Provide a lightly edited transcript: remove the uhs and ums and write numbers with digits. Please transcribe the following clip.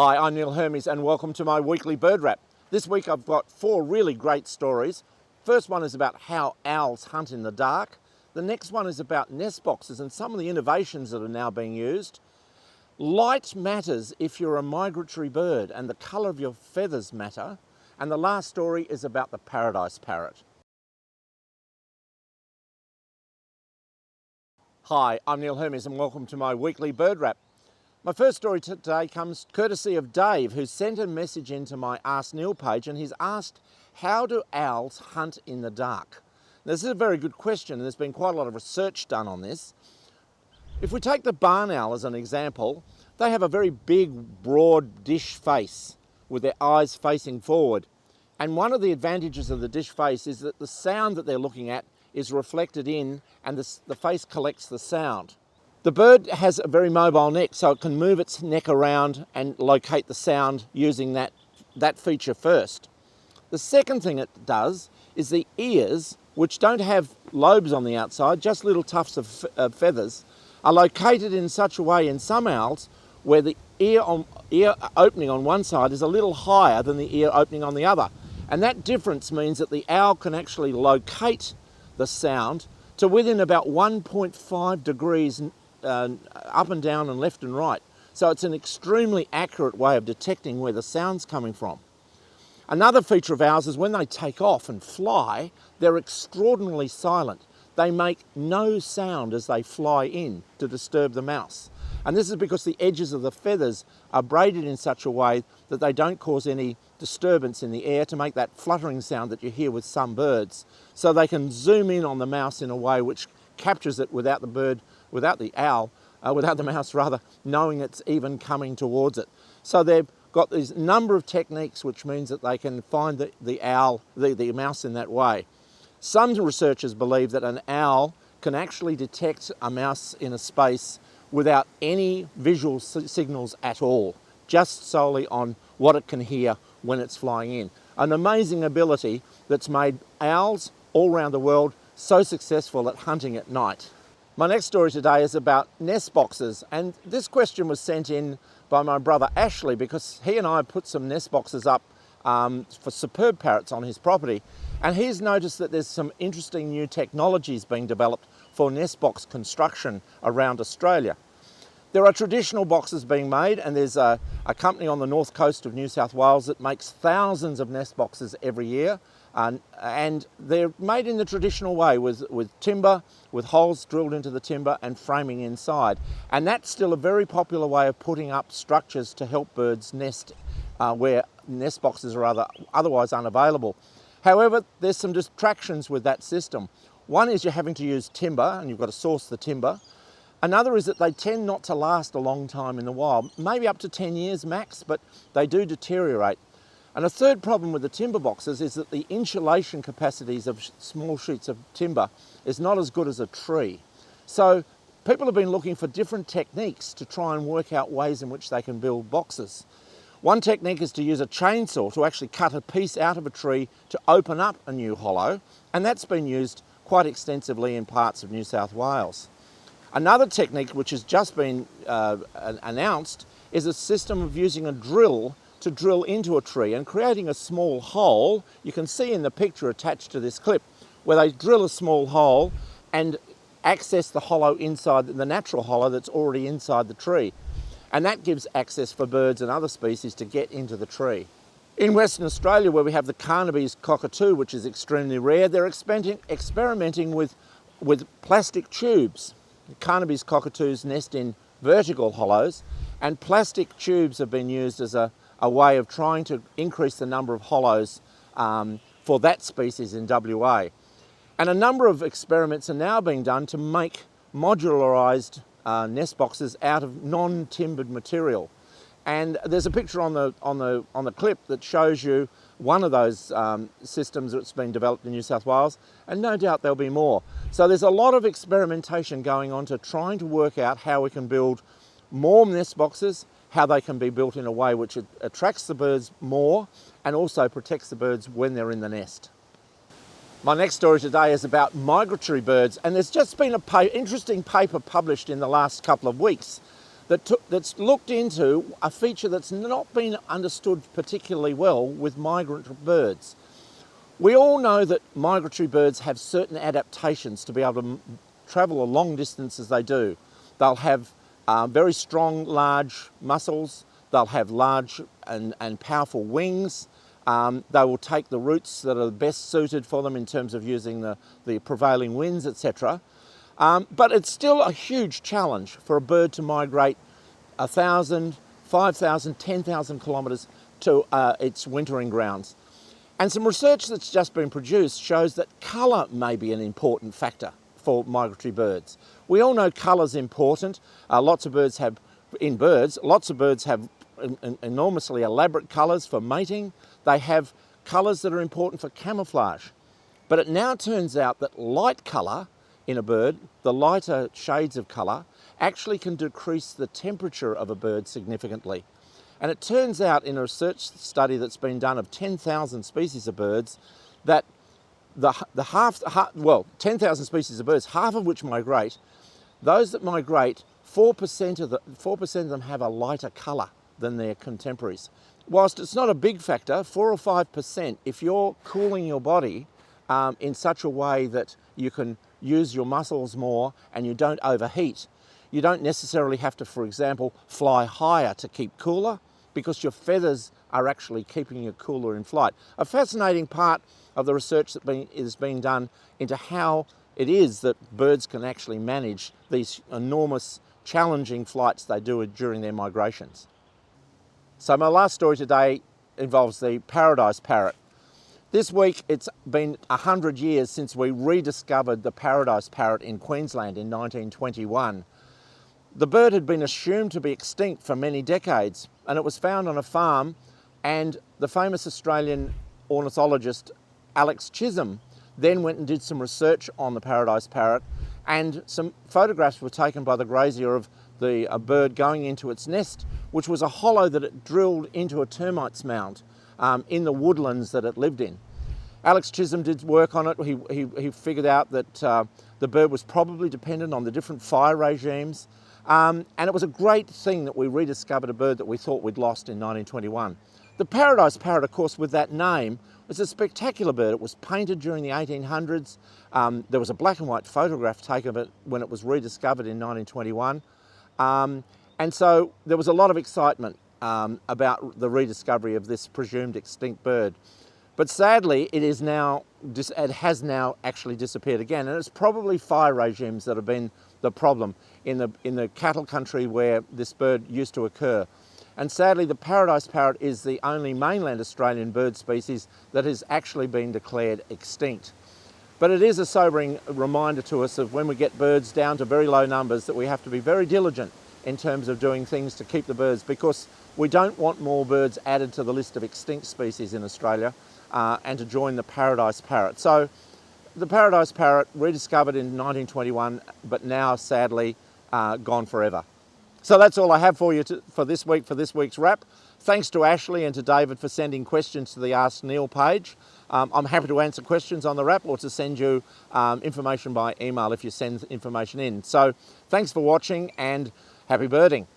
Hi, I'm Neil Hermes and welcome to my weekly bird wrap. This week I've got 4 really great stories. First one is about how owls hunt in the dark. The next one is about nest boxes and some of the innovations that are now being used. Light matters if you're a migratory bird and the colour of your feathers matter. And the last story is about the Paradise Parrot. Hi, I'm Neil Hermes and welcome to my weekly bird wrap. My first story today comes courtesy of Dave, who sent a message into my Ask Neil page, and he's asked, how do owls hunt in the dark? Now, this is a very good question, and there's been quite a lot of research done on this. If we take the barn owl as an example, they have a very big, broad dish face with their eyes facing forward. And one of the advantages of the dish face is that the sound that they're looking at is reflected in, and the face collects the sound. The bird has a very mobile neck, so it can move its neck around and locate the sound using that feature first. The second thing it does is the ears, which don't have lobes on the outside, just little tufts of feathers, are located in such a way in some owls where the ear opening on one side is a little higher than the ear opening on the other. And that difference means that the owl can actually locate the sound to within about 1.5 degrees up and down and left and right. So it's an extremely accurate way of detecting where the sound's coming from. Another feature of owls is when they take off and fly, they're extraordinarily silent. They make no sound as they fly in to disturb the mouse. And this is because the edges of the feathers are braided in such a way that they don't cause any disturbance in the air to make that fluttering sound that you hear with some birds. So they can zoom in on the mouse in a way which captures it without the mouse rather, knowing it's even coming towards it. So they've got this number of techniques which means that they can find the mouse in that way. Some researchers believe that an owl can actually detect a mouse in a space without any visual signals at all, just solely on what it can hear when it's flying in. An amazing ability that's made owls all around the world so successful at hunting at night. My next story today is about nest boxes, and this question was sent in by my brother Ashley because he and I put some nest boxes up for superb parrots on his property, and he's noticed that there's some interesting new technologies being developed for nest box construction around Australia. There are traditional boxes being made, and there's a company on the north coast of New South Wales that makes thousands of nest boxes every year. And they're made in the traditional way with timber, with holes drilled into the timber and framing inside. And that's still a very popular way of putting up structures to help birds nest where nest boxes are otherwise unavailable. However, there's some distractions with that system. One is you're having to use timber, and you've got to source the timber. Another is that they tend not to last a long time in the wild, maybe up to 10 years max, but they do deteriorate. And a third problem with the timber boxes is that the insulation capacities of small sheets of timber is not as good as a tree. So people have been looking for different techniques to try and work out ways in which they can build boxes. One technique is to use a chainsaw to actually cut a piece out of a tree to open up a new hollow, and that's been used quite extensively in parts of New South Wales. Another technique which has just been announced is a system of using a drill to drill into a tree and creating a small hole. You can see in the picture attached to this clip where they drill a small hole and access the hollow inside, the natural hollow that's already inside the tree. And that gives access for birds and other species to get into the tree. In Western Australia, where we have the Carnaby's cockatoo, which is extremely rare, they're experimenting with plastic tubes. The Carnaby's cockatoos nest in vertical hollows, and plastic tubes have been used as a way of trying to increase the number of hollows for that species in WA. And a number of experiments are now being done to make modularised nest boxes out of non-timbered material. And there's a picture on the clip that shows you one of those systems that's been developed in New South Wales, and no doubt there'll be more. So there's a lot of experimentation going on to trying to work out how we can build more nest boxes, how they can be built in a way which attracts the birds more and also protects the birds when they're in the nest. My next story today is about migratory birds, and there's just been an interesting paper published in the last couple of weeks that's looked into a feature that's not been understood particularly well with migrant birds. We all know that migratory birds have certain adaptations to be able to travel a long distance as they do. They'll have very strong, large muscles. They'll have large and powerful wings. They will take the routes that are best suited for them in terms of using the prevailing winds, etc. But it's still a huge challenge for a bird to migrate 1,000, 5,000, 10,000 kilometres to its wintering grounds. And some research that's just been produced shows that colour may be an important factor for migratory birds. We all know colour's important. Lots of birds have enormously elaborate colours for mating. They have colours that are important for camouflage. But it now turns out that light colour in a bird, the lighter shades of colour, actually can decrease the temperature of a bird significantly. And it turns out in a research study that's been done of 10,000 species of birds that 10,000 species of birds, half of which migrate, those that migrate, 4% of them have a lighter colour than their contemporaries. Whilst it's not a big factor, 4 or 5%, if you're cooling your body in such a way that you can use your muscles more and you don't overheat, you don't necessarily have to, for example, fly higher to keep cooler because your feathers are actually keeping you cooler in flight. A fascinating part of the research that is being done into how it is that birds can actually manage these enormous, challenging flights they do during their migrations. So my last story today involves the Paradise Parrot. This week it's been 100 years since we rediscovered the Paradise Parrot in Queensland in 1921. The bird had been assumed to be extinct for many decades, and it was found on a farm, and the famous Australian ornithologist Alex Chisholm then went and did some research on the Paradise Parrot, and some photographs were taken by the grazier of the bird going into its nest, which was a hollow that it drilled into a termites mound in the woodlands that it lived in. Alex Chisholm did work on it. He figured out that the bird was probably dependent on the different fire regimes, and it was a great thing that we rediscovered a bird that we thought we'd lost in 1921. The Paradise Parrot, of course, with that name, was a spectacular bird. It was painted during the 1800s. There was a black and white photograph taken of it when it was rediscovered in 1921. And so there was a lot of excitement about the rediscovery of this presumed extinct bird. But sadly, it has now actually disappeared again, and it's probably fire regimes that have been the problem in the cattle country where this bird used to occur. And sadly, the Paradise Parrot is the only mainland Australian bird species that has actually been declared extinct. But it is a sobering reminder to us of when we get birds down to very low numbers that we have to be very diligent in terms of doing things to keep the birds, because we don't want more birds added to the list of extinct species in Australia and to join the Paradise Parrot. So the Paradise Parrot, rediscovered in 1921, but now sadly gone forever. So that's all I have for you for this week's wrap. Thanks to Ashley and to David for sending questions to the Ask Neil page. I'm happy to answer questions on the wrap or to send you information by email if you send information in. So thanks for watching and happy birding.